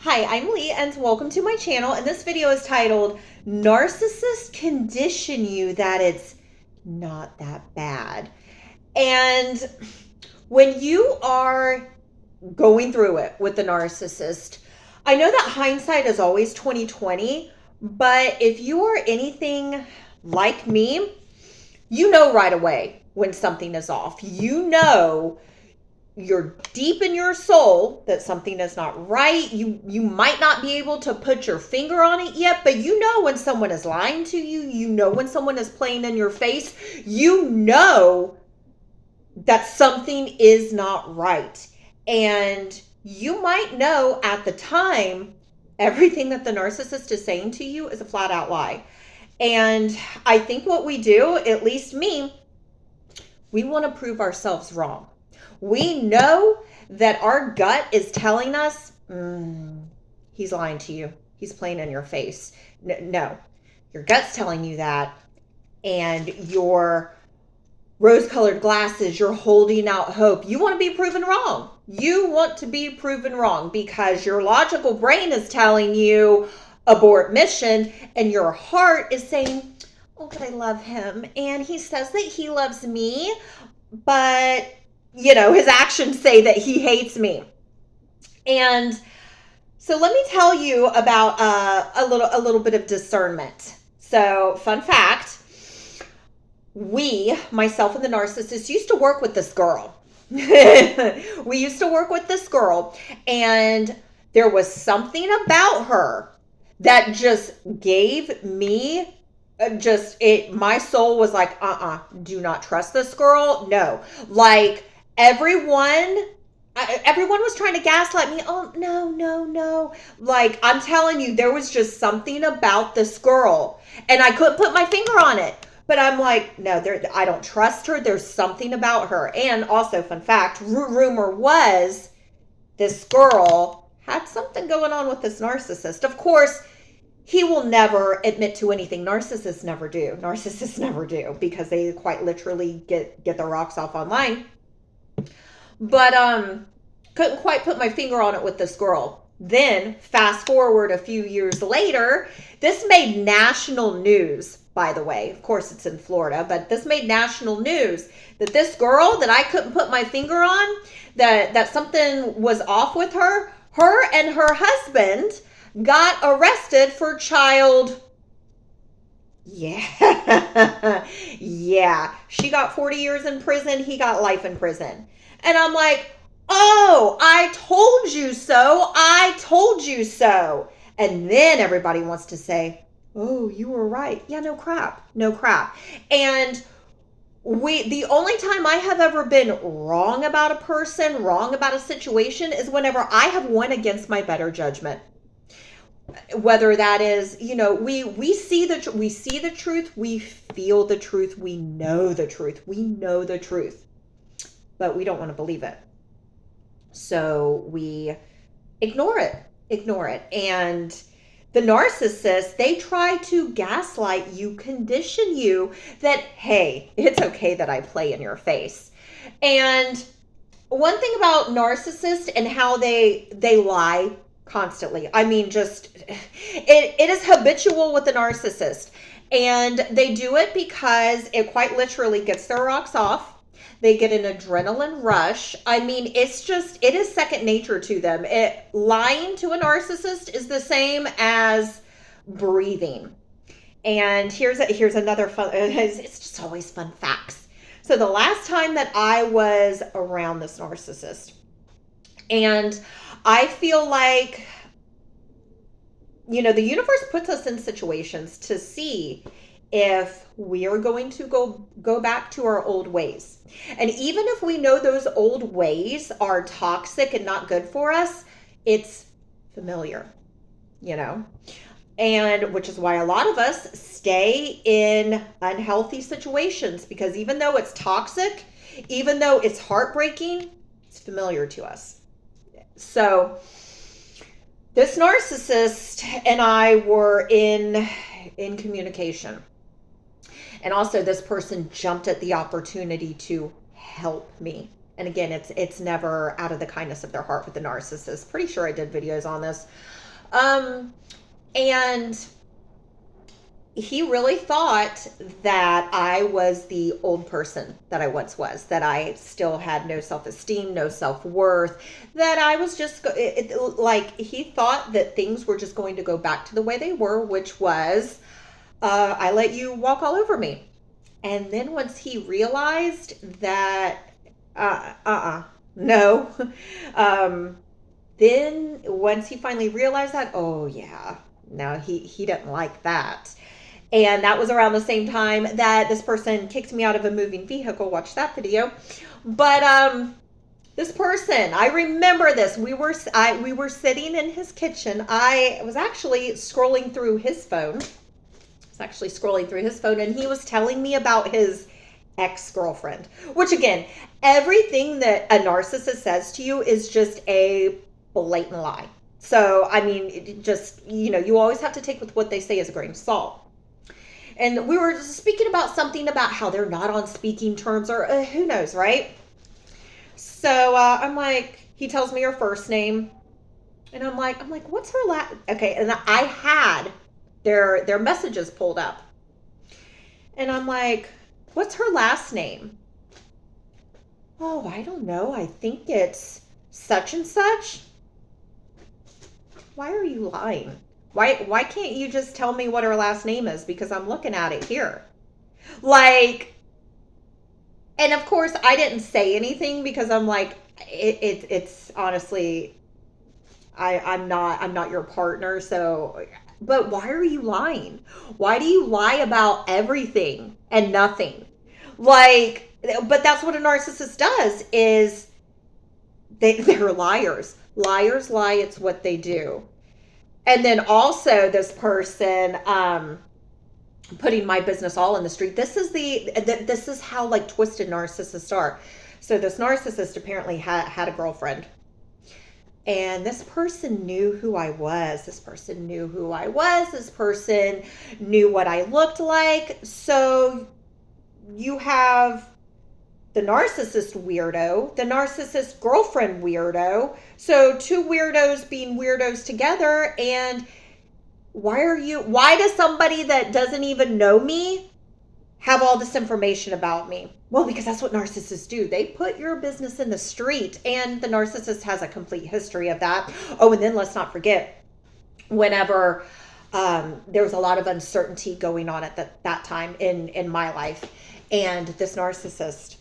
Hi, I'm Lee and welcome to my channel, and this video is titled Narcissists Condition You That It's Not That Bad. And when you are going through it with the narcissist, I know that hindsight is always 2020, but if you are anything like me, you know right away when something is off. You know you're deep in your soul that something is not right. You might not be able to put your finger on it yet, but you know when someone is lying to you. You know when someone is playing in your face. You know that something is not right. And you might know at the time everything that the narcissist is saying to you is a flat out lie. And I think what we do, at least me, we want to prove ourselves wrong. We know that our gut is telling us, he's lying to you. He's playing in your face. No, your gut's telling you that. And your rose-colored glasses, you're holding out hope. You want to be proven wrong. You want to be proven wrong because your logical brain is telling you abort mission, and your heart is saying, oh, but I love him. And he says that he loves me, but his actions say that he hates me. And so let me tell you about a little bit of discernment. So, fun fact, myself and the narcissist, used to work with this girl. We used to work with this girl, and there was something about her that just gave me my soul was like, do not trust this girl. No. Like everyone was trying to gaslight me. Oh, no. Like, I'm telling you, there was just something about this girl, and I couldn't put my finger on it. But I'm like, no, I don't trust her. There's something about her. And also, fun fact, rumor was this girl had something going on with this narcissist. Of course, he will never admit to anything. Narcissists never do because they quite literally get their rocks off online. But couldn't quite put my finger on it with this girl. Then fast forward a few years later, this made national news, by the way. Of course it's in Florida, but this made national news that this girl that I couldn't put my finger on, that something was off with her and her husband got arrested for child. Yeah. Yeah. She got 40 years in prison. He got life in prison. And I'm like, oh, I told you so. I told you so. And then everybody wants to say, oh, you were right. Yeah, no crap. And the only time I have ever been wrong about a person, wrong about a situation, is whenever I have won against my better judgment. Whether that is, we see the truth, we feel the truth, we know the truth, but we don't want to believe it. So we ignore it. And the narcissists, they try to gaslight you, condition you that, hey, it's okay that I play in your face. And one thing about narcissists and how they lie constantly. I mean, just it is habitual with the narcissist. And they do it because it quite literally gets their rocks off. They get an adrenaline rush. I mean, it is second nature to them. Lying to a narcissist is the same as breathing. And here's another fun, it's just always fun facts. So the last time that I was around this narcissist, and I feel like, the universe puts us in situations to see if we are going to go back to our old ways. And even if we know those old ways are toxic and not good for us, it's familiar, and which is why a lot of us stay in unhealthy situations, because even though it's toxic, even though it's heartbreaking, it's familiar to us. So this narcissist and I were in communication. And also this person jumped at the opportunity to help me And again, it's never out of the kindness of their heart with the narcissist. Pretty sure I did videos on this. And he really thought that I was the old person that I once was, that I still had no self-esteem, no self-worth, that I was just like, he thought that things were just going to go back to the way they were, which was, I let you walk all over me. And then once he realized that, no, then once he finally realized that, oh yeah, no, he didn't like that. And that was around the same time that this person kicked me out of a moving vehicle. Watch that video. But this person, I remember this. We were sitting in his kitchen. I was actually scrolling through his phone. And he was telling me about his ex-girlfriend, which again, everything that a narcissist says to you is just a blatant lie. So, I mean, you always have to take with what they say as a grain of salt. And we were speaking about something about how they're not on speaking terms, or who knows, right? So I'm like, he tells me her first name, and I'm like, what's her last? Okay, and I had their messages pulled up, and I'm like, what's her last name? Oh, I don't know. I think it's such and such. Why are you lying? Why can't you just tell me what her last name is? Because I'm looking at it here. Like, and of course I didn't say anything because I'm like, it's honestly, I'm not your partner. So, but why are you lying? Why do you lie about everything and nothing? Like, but that's what a narcissist does, is they're liars. Liars lie. It's what they do. And then also this person putting my business all in the street. This is how like twisted narcissists are. So this narcissist apparently had a girlfriend, and this person knew who I was. This person knew what I looked like. So you have the narcissist weirdo, the narcissist girlfriend weirdo. So two weirdos being weirdos together. And why does somebody that doesn't even know me have all this information about me? Well, because that's what narcissists do. They put your business in the street, and the narcissist has a complete history of that. Oh, and then let's not forget, whenever there was a lot of uncertainty going on at that time in my life, and this narcissist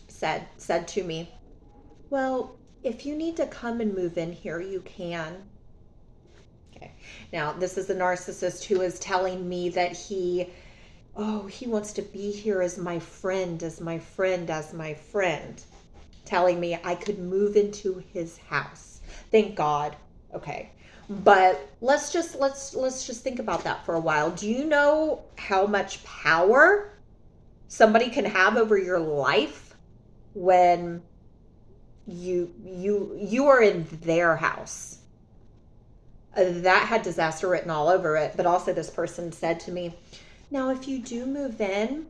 said to me, well, if you need to come and move in here, you can. Okay. Now, this is the narcissist who is telling me that he wants to be here as my friend, telling me I could move into his house. Thank God. Okay. But let's just think about that for a while. Do you know how much power somebody can have over your life when you are in their house? That had disaster written all over it. But also this person said to me, now if you do move in,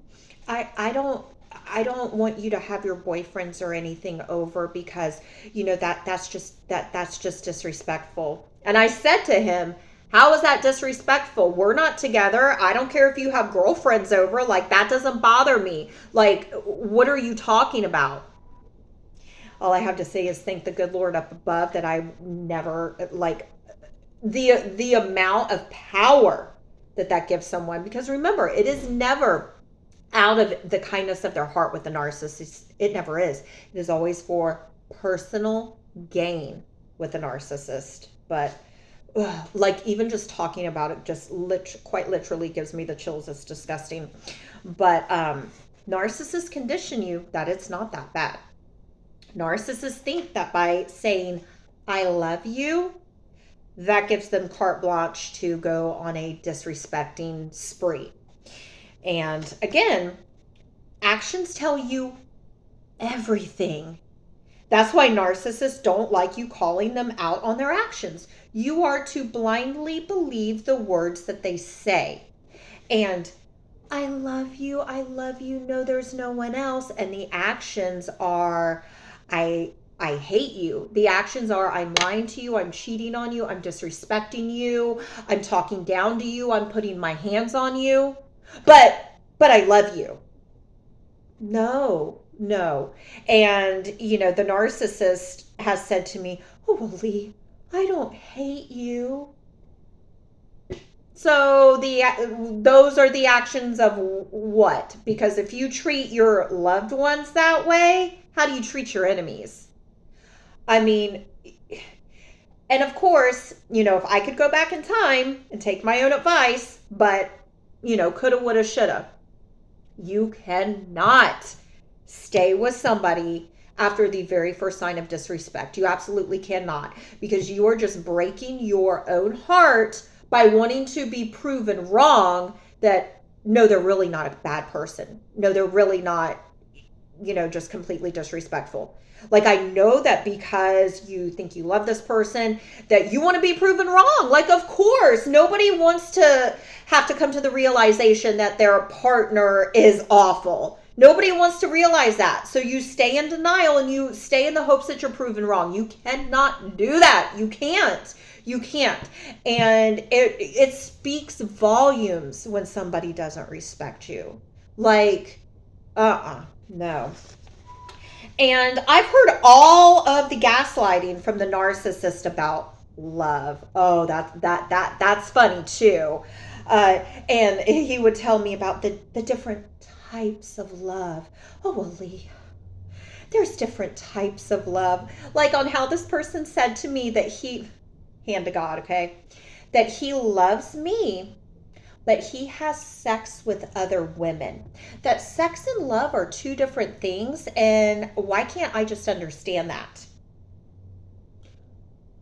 I don't want you to have your boyfriends or anything over, because that's just disrespectful. And I said to him, how is that disrespectful? We're not together. I don't care if you have girlfriends over. Like, that doesn't bother me. Like, what are you talking about? All I have to say is thank the good Lord up above that I never, like, the amount of power that gives someone. Because remember, it is never out of the kindness of their heart with the narcissist. It never is. It is always for personal gain with the narcissist. But like, even just talking about it just quite literally gives me the chills. It's disgusting. But narcissists condition you that it's not that bad. Narcissists think that by saying I love you, that gives them carte blanche to go on a disrespecting spree. And again, actions tell you everything. That's why narcissists don't like you calling them out on their actions. You are to blindly believe the words that they say. And I love you, no, there's no one else. And the actions are, I I hate you. The actions are I'm lying to you, I'm cheating on you, I'm disrespecting you, I'm talking down to you, I'm putting my hands on you. But I love you. No, no. And, the narcissist has said to me, oh, well, Lee, I don't hate you. So those are the actions of what? Because if you treat your loved ones that way, how do you treat your enemies? I mean, and of course, if I could go back in time and take my own advice, but, coulda, woulda, shoulda. You cannot stay with somebody after the very first sign of disrespect. You absolutely cannot, because you are just breaking your own heart by wanting to be proven wrong that no, they're really not a bad person. No, they're really not, just completely disrespectful. Like, I know that because you think you love this person, that you want to be proven wrong. Like, of course, nobody wants to have to come to the realization that their partner is awful. Nobody wants to realize that. So you stay in denial and you stay in the hopes that you're proven wrong. You cannot do that. You can't. You can't. And it speaks volumes when somebody doesn't respect you. Like, no. And I've heard all of the gaslighting from the narcissist about love. Oh, that's funny too. And he would tell me about the different types of love. Oh, well, Lee, there's different types of love. Like on how this person said to me that hand to God, okay, that he loves me, but he has sex with other women. That sex and love are two different things, and why can't I just understand that?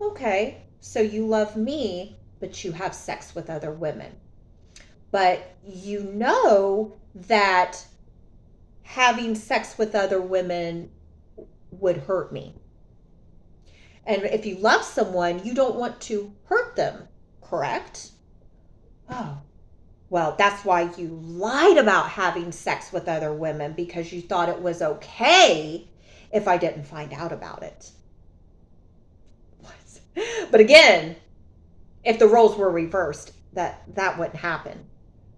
Okay, so you love me, but you have sex with other women. But you know that having sex with other women would hurt me. And if you love someone, you don't want to hurt them, correct? Oh, well, that's why you lied about having sex with other women, because you thought it was okay if I didn't find out about it. What? But again, if the roles were reversed, that wouldn't happen.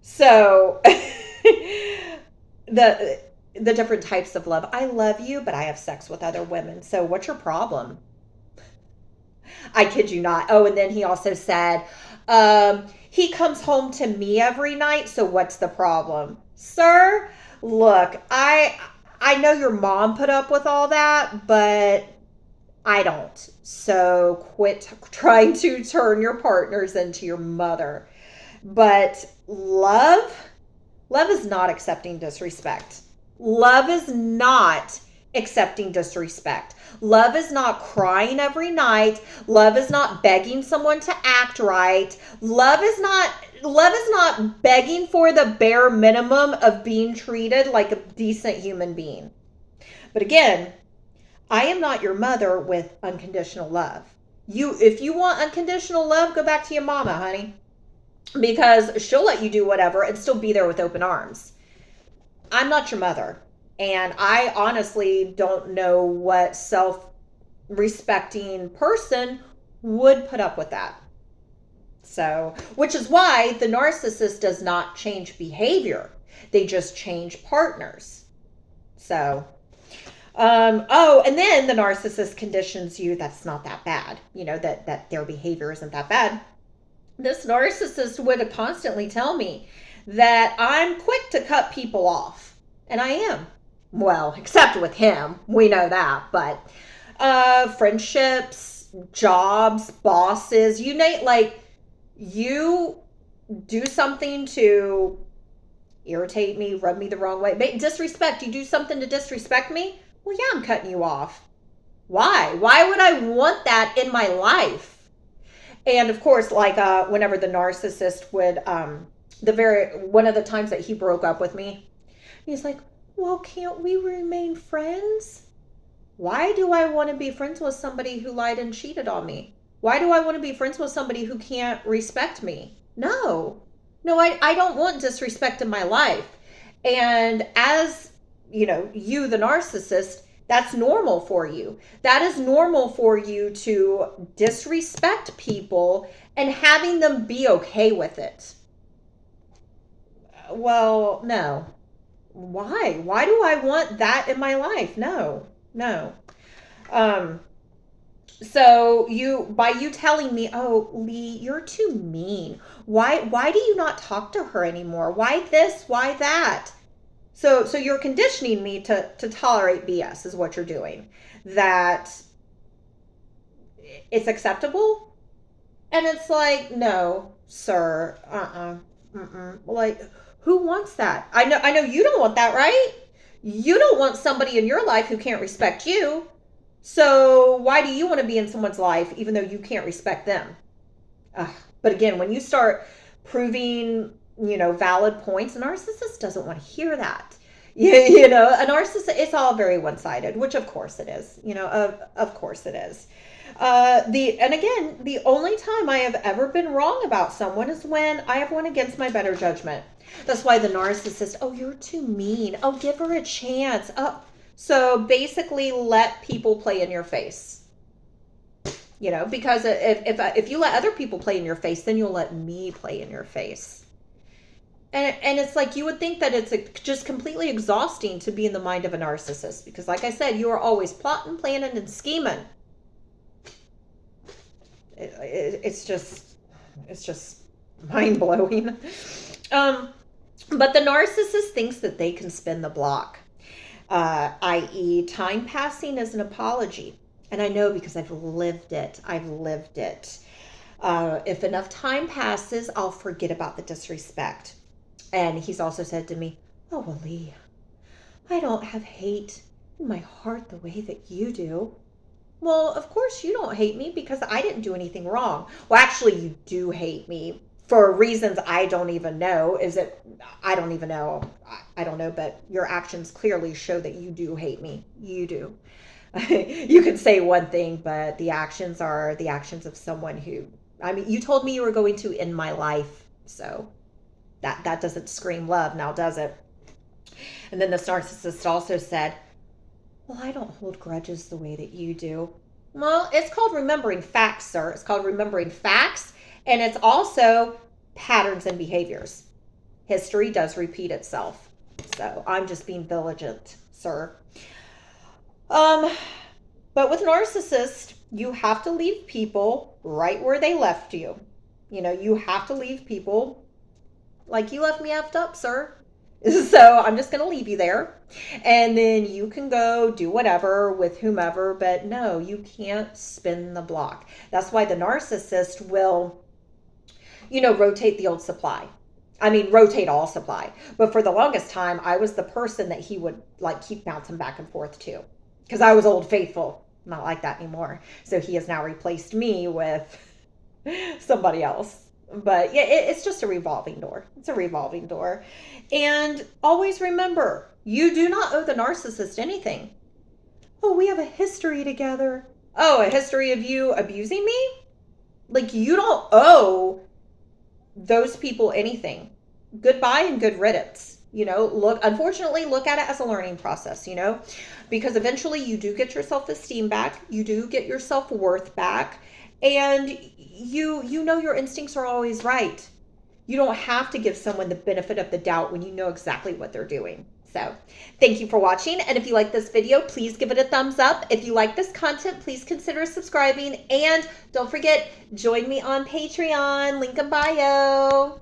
So the different types of love. I love you, but I have sex with other women. So what's your problem? I kid you not. Oh, and then he also said, he comes home to me every night, so what's the problem? Sir, look, I know your mom put up with all that, but I don't. So quit trying to turn your partners into your mother. But love is not accepting disrespect. Love is not accepting disrespect. Love is not crying every night. Love is not begging someone to act right. Love is not begging for the bare minimum of being treated like a decent human being. But again, I am not your mother with unconditional love. If you want unconditional love, go back to your mama, honey, because she'll let you do whatever and still be there with open arms. I'm not your mother. And I honestly don't know what self-respecting person would put up with that. So, which is why the narcissist does not change behavior. They just change partners. So, and then the narcissist conditions you that's not that bad. That their behavior isn't that bad. This narcissist would constantly tell me that I'm quick to cut people off. And I am. Well, except with him, we know that, but friendships, jobs, bosses, you do something to irritate me, rub me the wrong way, disrespect, you do something to disrespect me, well, yeah, I'm cutting you off. Why would I want that in my life? And of course, whenever the narcissist would, one of the times that he broke up with me, he's like, well, can't we remain friends? Why do I want to be friends with somebody who lied and cheated on me? Why do I want to be friends with somebody who can't respect me? No, I don't want disrespect in my life. And as, you, the narcissist, That's normal for you. That is normal for you to disrespect people and having them be okay with it. Well, no. Why? Why do I want that in my life? No, no. Um, so by you telling me, oh, Lee, you're too mean. Why do you not talk to her anymore? Why this? Why that? So you're conditioning me to tolerate BS is what you're doing. That it's acceptable. And it's like, no, sir. Like, who wants that? I know you don't want that, right? You don't want somebody in your life who can't respect you. So why do you want to be in someone's life even though you can't respect them? But again, when you start proving, valid points, a narcissist doesn't want to hear that. A narcissist, it's all very one-sided, which of course it is. Of course it is. The only time I have ever been wrong about someone is when I have went against my better judgment. That's why the narcissist, oh, you're too mean. Oh, give her a chance. Oh, so basically let people play in your face. Because if you let other people play in your face, then you'll let me play in your face. And it's like you would think that it's just completely exhausting to be in the mind of a narcissist. Because like I said, you are always plotting, planning, and scheming. It's just mind-blowing. But the narcissist thinks that they can spin the block, i.e. time passing is an apology. And I know because I've lived it. If enough time passes, I'll forget about the disrespect. And he's also said to me, oh, well, Lee, I don't have hate in my heart the way that you do. Well, of course you don't hate me because I didn't do anything wrong. Well, actually, you do hate me for reasons I don't even know. I don't even know. I don't know, but your actions clearly show that you do hate me. You do. You can say one thing, but the actions are the actions of someone who, you told me you were going to end my life. So that doesn't scream love now, does it? And then the narcissist also said, well, I don't hold grudges the way that you do. Well, it's called remembering facts, sir. It's called remembering facts, and it's also patterns and behaviors. History does repeat itself. So I'm just being vigilant, sir. But with narcissists, you have to leave people right where they left you. You have to leave people like you left me effed up, sir. So I'm just going to leave you there. And then you can go do whatever with whomever. But no, you can't spin the block. That's why the narcissist will, rotate the old supply. Rotate all supply. But for the longest time, I was the person that he would keep bouncing back and forth to. Because I was old faithful. Not like that anymore. So he has now replaced me with somebody else. But yeah, it's just a revolving door. It's a revolving door. And always remember, you do not owe the narcissist anything. Oh, we have a history together. Oh, a history of you abusing me? You don't owe those people anything. Goodbye and good riddance. Unfortunately, look at it as a learning process, because eventually you do get your self-esteem back. You do get your self-worth back. And you know your instincts are always right. You don't have to give someone the benefit of the doubt when you know exactly what they're doing. So thank you for watching. And if you like this video, please give it a thumbs up. If you like this content, please consider subscribing. And don't forget, join me on Patreon. Link in bio.